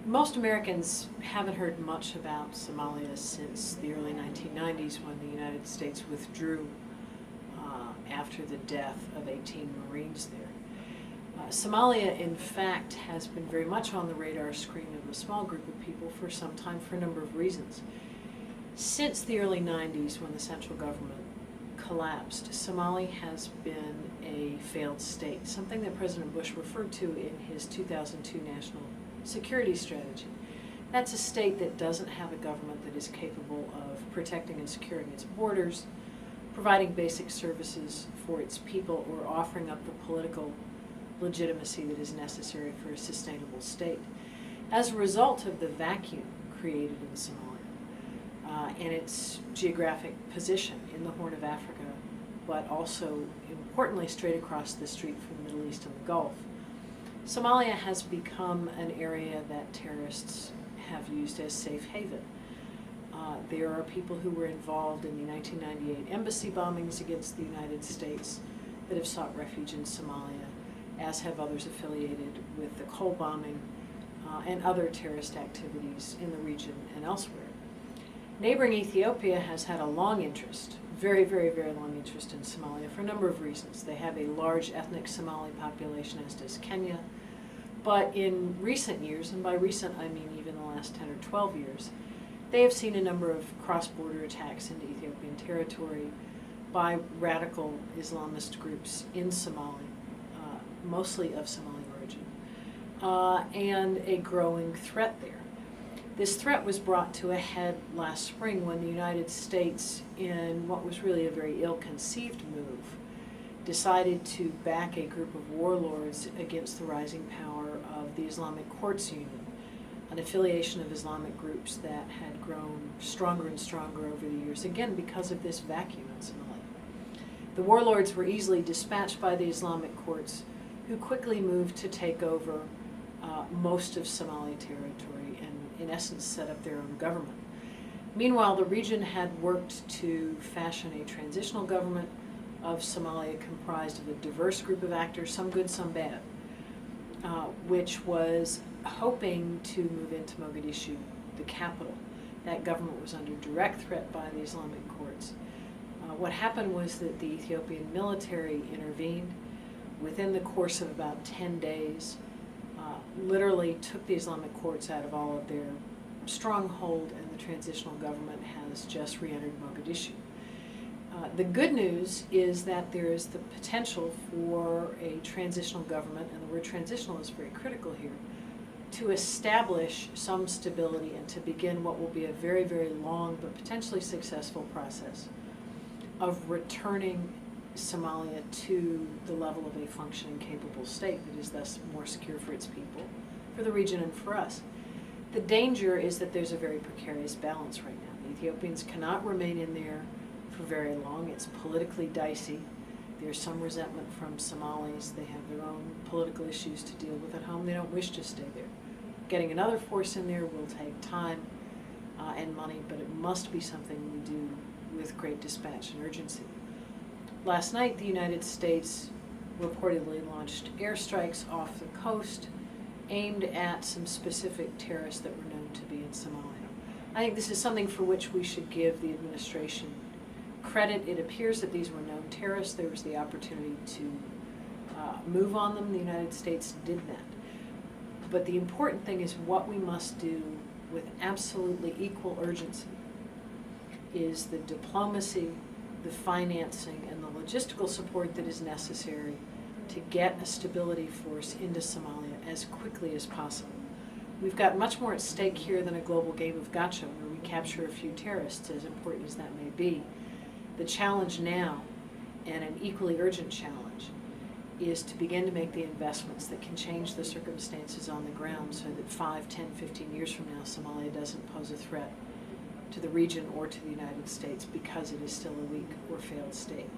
Most Americans haven't heard much about Somalia since the early 1990s when the United States withdrew after the death of 18 Marines there. Somalia, in fact, has been very much on the radar screen of a small group of people for some time for a number of reasons. Since the early 90s, when the central government collapsed, Somalia has been a failed state, something that President Bush referred to in his 2002 national security strategy. That's a state that doesn't have a government that is capable of protecting and securing its borders, providing basic services for its people, or offering up the political legitimacy that is necessary for a sustainable state. As a result of the vacuum created in Somalia and its geographic position in the Horn of Africa, but also importantly straight across the street from the Middle East and the Gulf, Somalia has become an area that terrorists have used as safe haven. There are people who were involved in the 1998 embassy bombings against the United States that have sought refuge in Somalia, as have others affiliated with the coal bombing and other terrorist activities in the region and elsewhere. Neighboring Ethiopia has had a long interest, very, very, very long interest in Somalia for a number of reasons. They have a large ethnic Somali population, as does Kenya, but in recent years, and by recent I mean even the last 10 or 12 years, they have seen a number of cross-border attacks into Ethiopian territory by radical Islamist groups in Somalia, mostly of Somali origin, and a growing threat there. This threat was brought to a head last spring when the United States, in what was really a very ill-conceived move, decided to back a group of warlords against the rising power of the Islamic Courts Union, an affiliation of Islamic groups that had grown stronger and stronger over the years, again because of this vacuum in Somalia. The warlords were easily dispatched by the Islamic courts, who quickly moved to take over most of Somali territory and in essence set up their own government. Meanwhile, the region had worked to fashion a transitional government of Somalia comprised of a diverse group of actors, some good, some bad, which was hoping to move into Mogadishu, the capital. That government was under direct threat by the Islamic courts. What happened was that the Ethiopian military intervened within the course of about 10 days, literally took the Islamic courts out of all of their stronghold, and the transitional government has just re-entered Mogadishu. The good news is that there is the potential for a transitional government, and the word transitional is very critical here, to establish some stability and to begin what will be a very, very long but potentially successful process of returning Somalia to the level of a functioning, capable state that is thus more secure for its people, for the region, and for us. The danger is that there's a very precarious balance right now. The Ethiopians cannot remain in there for very long. It's politically dicey. There's some resentment from Somalis. They have their own political issues to deal with at home. They don't wish to stay there. Getting another force in there will take time and money, but it must be something we do with great dispatch and urgency. Last night, the United States reportedly launched airstrikes off the coast aimed at some specific terrorists that were known to be in Somalia. I think this is something for which we should give the administration credit. It appears that these were known terrorists. There was the opportunity to move on them. The United States did that. But the important thing is what we must do with absolutely equal urgency is the diplomacy, the financing, and the logistical support that is necessary to get a stability force into Somalia as quickly as possible. We've got much more at stake here than a global game of gotcha where we capture a few terrorists, as important as that may be. The challenge now, and an equally urgent challenge, is to begin to make the investments that can change the circumstances on the ground so that 5, 10, 15 years from now, Somalia doesn't pose a threat to the region or to the United States because it is still a weak or failed state.